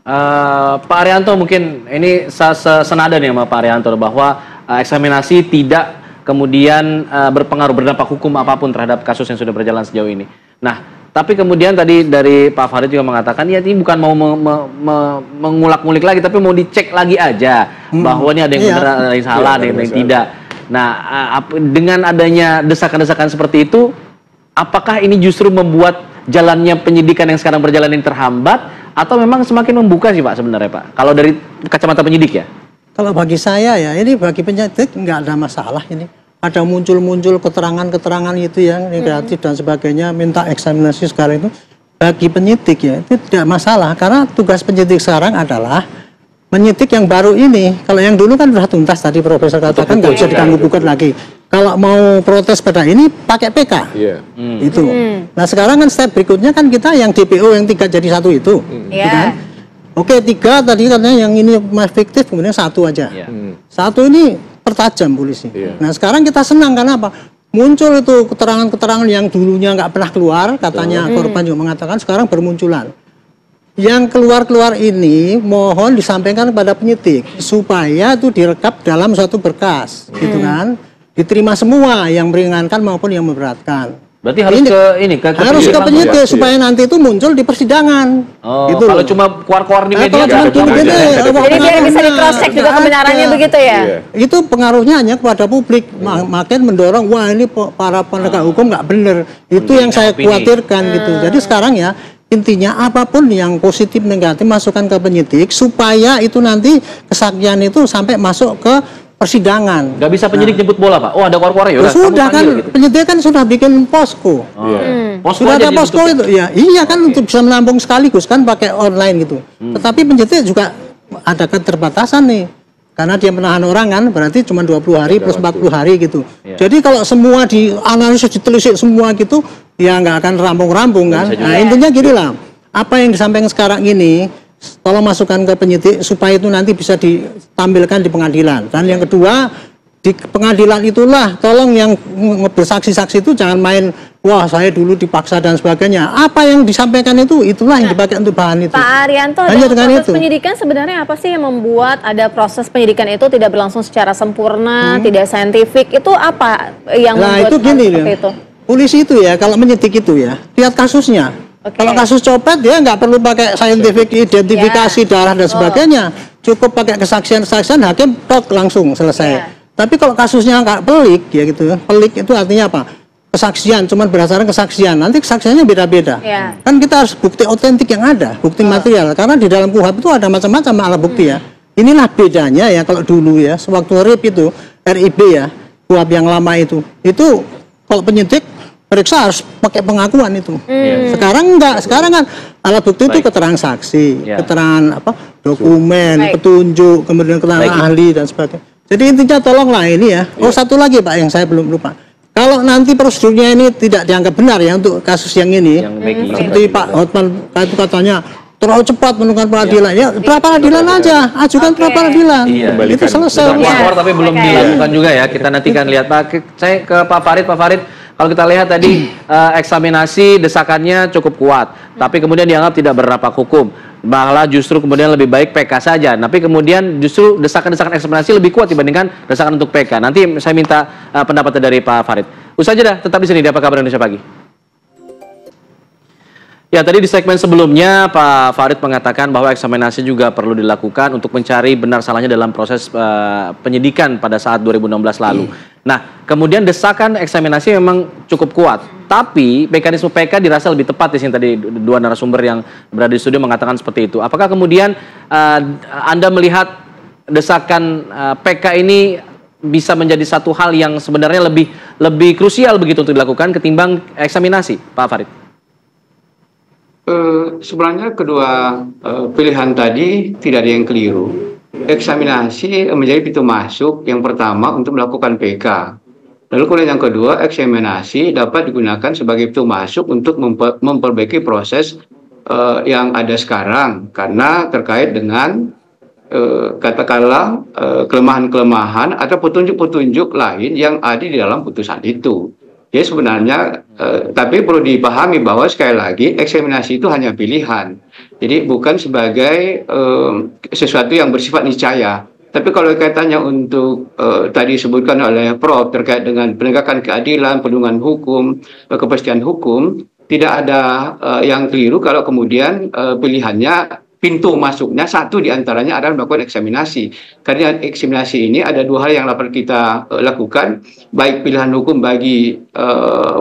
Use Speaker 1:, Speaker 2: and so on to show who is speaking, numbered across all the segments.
Speaker 1: Pak Arianto mungkin ini senada nih sama Pak Arianto bahwa eksaminasi tidak kemudian berpengaruh berdampak hukum apapun terhadap kasus yang sudah berjalan sejauh ini. Nah, tapi kemudian tadi dari Pak Farid juga mengatakan ya ini bukan mau mengulak-ngulik lagi, tapi mau dicek lagi aja bahwa ini ada yang benar, ada yang salah, ada yang tidak. Nah, dengan adanya desakan-desakan seperti itu, apakah ini justru membuat jalannya penyidikan yang sekarang berjalan ini terhambat? Atau memang semakin membuka sih Pak sebenarnya Pak? Kalau dari kacamata penyidik ya?
Speaker 2: Kalau bagi saya ya, ini bagi penyidik nggak ada masalah ini. Ada muncul-muncul keterangan-keterangan itu yang negatif dan sebagainya, minta eksaminasi segala itu. Bagi penyidik ya, itu tidak masalah. Karena tugas penyidik sekarang adalah menyidik yang baru ini. Kalau yang dulu kan sudah tuntas tadi Profesor katakan nggak bisa diganggu-gugat lagi. Kalau mau protes pada ini pakai PK, itu. Nah sekarang kan step berikutnya kan kita yang DPO yang 3 jadi 1 itu, kan? Oke 3 tadi katanya yang ini fiktif kemudian 1 aja, 1 ini pertajam polisi. Nah sekarang kita senang karena apa? Muncul itu keterangan-keterangan yang dulunya nggak pernah keluar, katanya korban juga mengatakan sekarang bermunculan. Yang keluar-keluar ini mohon disampaikan kepada penyidik supaya itu direkap dalam suatu berkas, gitu kan? Diterima semua yang meringankan maupun yang memberatkan.
Speaker 1: Berarti harus
Speaker 2: harus ke penyidik supaya nanti itu muncul di persidangan. Gitu
Speaker 1: kalau cuma keluar-keluar di media,
Speaker 3: jadi biar bisa di cross check juga kebenarannya begitu ya.
Speaker 2: Itu pengaruhnya hanya kepada publik, makin mendorong wah ini para penegak hukum nggak bener. Itu yang saya khawatirkan gitu. Jadi sekarang ya intinya apapun yang positif negatif masukkan ke penyidik supaya itu nanti kesaksian itu sampai masuk ke persidangan.
Speaker 1: Gak bisa penyidik jemput bola Pak? Oh ada keluar-keluar ya?
Speaker 2: Sudah kan, gitu. Penyidik kan sudah bikin posko. Sudah ada posko itu. Ya, iya kan untuk bisa menampung sekaligus kan pakai online gitu. Tetapi penyidik juga ada keterbatasan nih. Karena dia menahan orang kan berarti cuma 20 hari plus 40 hari gitu. Jadi kalau semua dianalisis, ditelisik semua gitu, ya nggak akan rampung-rampung kan. Nah intinya gini lah, apa yang disampaikan sekarang ini tolong masukkan ke penyidik supaya itu nanti bisa ditampilkan di pengadilan. Dan yang kedua, di pengadilan itulah tolong yang bersaksi-saksi itu jangan main wah saya dulu dipaksa dan sebagainya. Apa yang disampaikan itulah yang dipakai untuk bahan itu.
Speaker 3: Pak Arianto, proses penyidikan sebenarnya apa sih yang membuat ada proses penyidikan itu tidak berlangsung secara sempurna, tidak saintifik? Itu apa yang membuat
Speaker 2: itu gini
Speaker 3: seperti itu?
Speaker 2: Polisi itu ya kalau menyidik itu ya lihat kasusnya. Kalau kasus copet dia nggak perlu pakai scientific identifikasi darah dan sebagainya, cukup pakai kesaksian-kesaksian hakim tok langsung selesai. Tapi kalau kasusnya nggak pelik ya gitu, pelik itu artinya apa? Kesaksian, cuman berdasarkan kesaksian, nanti kesaksiannya beda-beda. Kan kita harus bukti otentik yang ada, bukti material, karena di dalam KUHP itu ada macam-macam alat bukti ya. Inilah bedanya ya kalau dulu ya, sewaktu RIB itu, RIB ya, KUHP yang lama itu kalau penyidik periksa harus pakai pengakuan itu. Sekarang enggak, sekarang kan alat bukti itu keterangan saksi, keterangan dokumen, petunjuk, kemudian keterangan ahli dan sebagainya. Jadi intinya tolonglah ini ya. Satu lagi Pak yang saya belum lupa. Kalau nanti prosedurnya ini tidak dianggap benar ya untuk kasus yang ini, seperti Pak Hotman itu katanya terlalu cepat menentukan peradilan. Ya, pra peradilan aja, ajukan pra peradilan. Itu selesai.
Speaker 1: Tapi belum dilakukan juga ya. Kita nantikan lihat Pak. Saya ke Pak Farid. Kalau kita lihat tadi eksaminasi desakannya cukup kuat, tapi kemudian dianggap tidak berdampak hukum. Malah justru kemudian lebih baik PK saja. Tapi kemudian justru desakan-desakan eksaminasi lebih kuat dibandingkan desakan untuk PK. Nanti saya minta pendapat dari Pak Farid. Usai jeda, tetap di sini di Apa Kabar Indonesia Pagi. Ya, tadi di segmen sebelumnya Pak Farid mengatakan bahwa eksaminasi juga perlu dilakukan untuk mencari benar salahnya dalam proses penyidikan pada saat 2016 lalu. Nah, kemudian desakan eksaminasi memang cukup kuat, tapi mekanisme PK dirasa lebih tepat di sini. Tadi dua narasumber yang berada di studio mengatakan seperti itu. Apakah kemudian Anda melihat desakan PK ini bisa menjadi satu hal yang sebenarnya lebih krusial begitu untuk dilakukan ketimbang eksaminasi, Pak Farid?
Speaker 4: Sebenarnya kedua pilihan tadi tidak ada yang keliru. Eksaminasi menjadi pintu masuk yang pertama untuk melakukan PK. Lalu kemudian yang kedua, eksaminasi dapat digunakan sebagai pintu masuk untuk memperbaiki proses yang ada sekarang, karena terkait dengan katakanlah kelemahan-kelemahan atau petunjuk-petunjuk lain yang ada di dalam putusan itu. Ya sebenarnya, tapi perlu dipahami bahwa sekali lagi eksaminasi itu hanya pilihan. Jadi bukan sebagai sesuatu yang bersifat niscaya. Tapi kalau kaitannya untuk tadi disebutkan oleh Prof terkait dengan penegakan keadilan, perlindungan hukum, kepastian hukum, tidak ada yang keliru kalau kemudian pilihannya pintu masuknya satu diantaranya adalah melakukan eksaminasi. Karena eksaminasi ini ada dua hal yang dapat kita lakukan, baik pilihan hukum bagi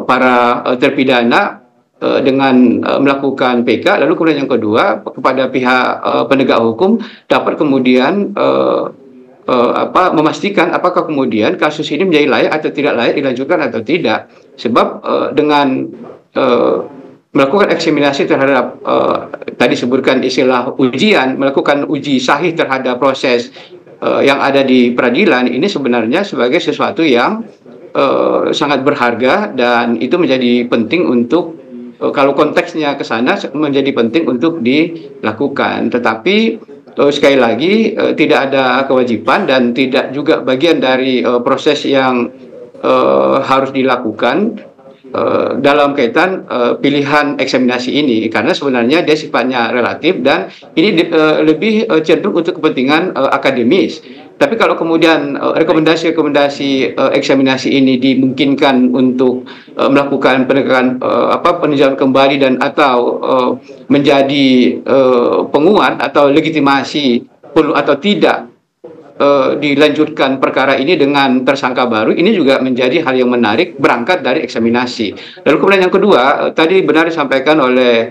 Speaker 4: para terpidana dengan melakukan PK, lalu kemudian yang kedua kepada pihak penegak hukum dapat kemudian memastikan apakah kemudian kasus ini menjadi layak atau tidak layak dilanjutkan atau tidak. Sebab dengan melakukan eksaminasi terhadap tadi sebutkan istilah ujian, melakukan uji sahih terhadap proses yang ada di peradilan, ini sebenarnya sebagai sesuatu yang sangat berharga dan itu menjadi penting untuk kalau konteksnya ke sana menjadi penting untuk dilakukan. Tetapi sekali lagi tidak ada kewajiban dan tidak juga bagian dari proses yang harus dilakukan dalam kaitan pilihan eksaminasi ini, karena sebenarnya dia sifatnya relatif dan ini lebih cenderung untuk kepentingan akademis. Tapi kalau kemudian rekomendasi-rekomendasi eksaminasi ini dimungkinkan untuk melakukan penegakan peninjauan kembali dan atau menjadi penguat atau legitimasi perlu atau tidak dilanjutkan perkara ini dengan tersangka baru, ini juga menjadi hal yang menarik berangkat dari eksaminasi. Lalu kemudian yang kedua, tadi benar disampaikan oleh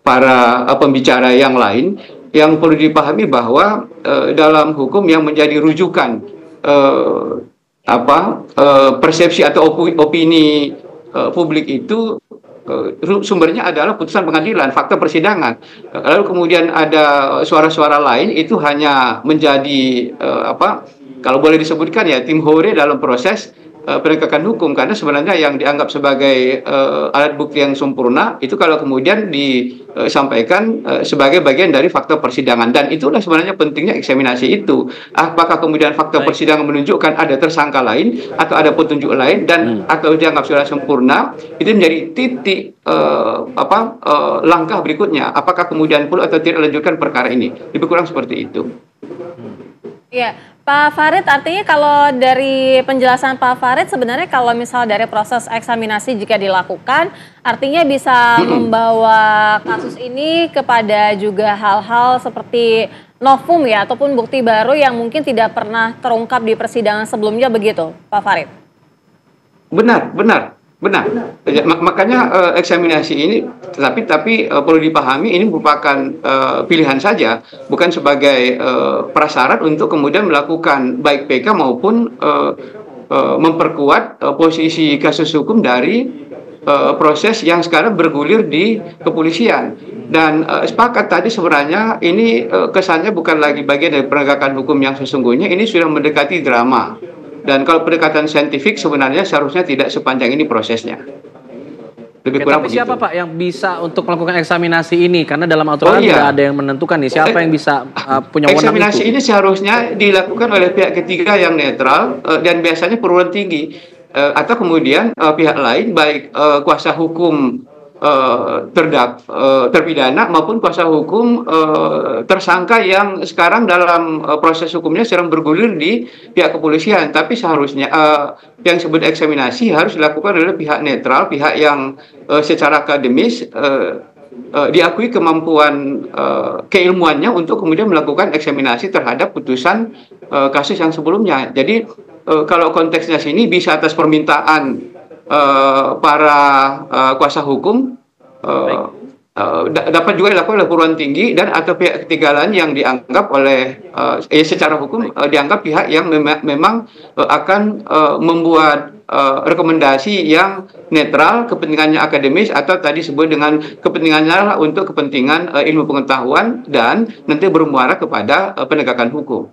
Speaker 4: para pembicara yang lain, yang perlu dipahami bahwa dalam hukum yang menjadi rujukan persepsi atau opini publik itu sumbernya adalah putusan pengadilan, fakta persidangan. Lalu kemudian ada suara-suara lain itu hanya menjadi kalau boleh disebutkan ya tim hore dalam proses penegakan hukum, karena sebenarnya yang dianggap sebagai alat bukti yang sempurna itu kalau kemudian disampaikan sebagai bagian dari fakta persidangan, dan itulah sebenarnya pentingnya eksaminasi itu. Apakah kemudian fakta persidangan menunjukkan ada tersangka lain atau ada petunjuk lain dan atau dianggap sudah sempurna, itu menjadi titik langkah berikutnya. Apakah kemudian perlu atau tidak lanjutkan perkara ini? Lebih kurang seperti itu.
Speaker 3: Ya, Pak Farid, artinya kalau dari penjelasan Pak Farid sebenarnya kalau misal dari proses eksaminasi jika dilakukan, artinya bisa membawa kasus ini kepada juga hal-hal seperti novum ya, ataupun bukti baru yang mungkin tidak pernah terungkap di persidangan sebelumnya, begitu Pak Farid? Benar.
Speaker 4: Makanya eksaminasi ini, tapi perlu dipahami ini merupakan pilihan saja, bukan sebagai prasyarat untuk kemudian melakukan baik PK maupun memperkuat posisi kasus hukum dari proses yang sekarang bergulir di kepolisian. Dan sepakat tadi sebenarnya ini kesannya bukan lagi bagian dari penegakan hukum yang sesungguhnya, ini sudah mendekati drama. Dan kalau pendekatan saintifik sebenarnya seharusnya tidak sepanjang ini prosesnya. Lebih kurang
Speaker 1: tapi
Speaker 4: begitu.
Speaker 1: siapa Pak yang bisa untuk melakukan eksaminasi ini? Karena dalam aturan tidak ada yang menentukan nih siapa yang bisa punya wewenang itu.
Speaker 4: Eksaminasi ini seharusnya dilakukan oleh pihak ketiga yang netral dan biasanya perguruan tinggi atau kemudian pihak lain baik kuasa hukum terpidana maupun kuasa hukum tersangka yang sekarang dalam proses hukumnya sedang bergulir di pihak kepolisian. Tapi seharusnya yang disebut eksaminasi harus dilakukan oleh pihak netral, pihak yang secara akademis diakui kemampuan keilmuannya untuk kemudian melakukan eksaminasi terhadap putusan kasus yang sebelumnya. Jadi kalau konteksnya sini bisa atas permintaan para kuasa hukum dapat juga dilakukan oleh perguruan tinggi dan atau pihak ketiga lain yang dianggap oleh secara hukum dianggap pihak yang memang akan membuat rekomendasi yang netral, kepentingannya akademis atau tadi disebut dengan kepentingannya untuk kepentingan ilmu pengetahuan dan nanti bermuara kepada penegakan hukum.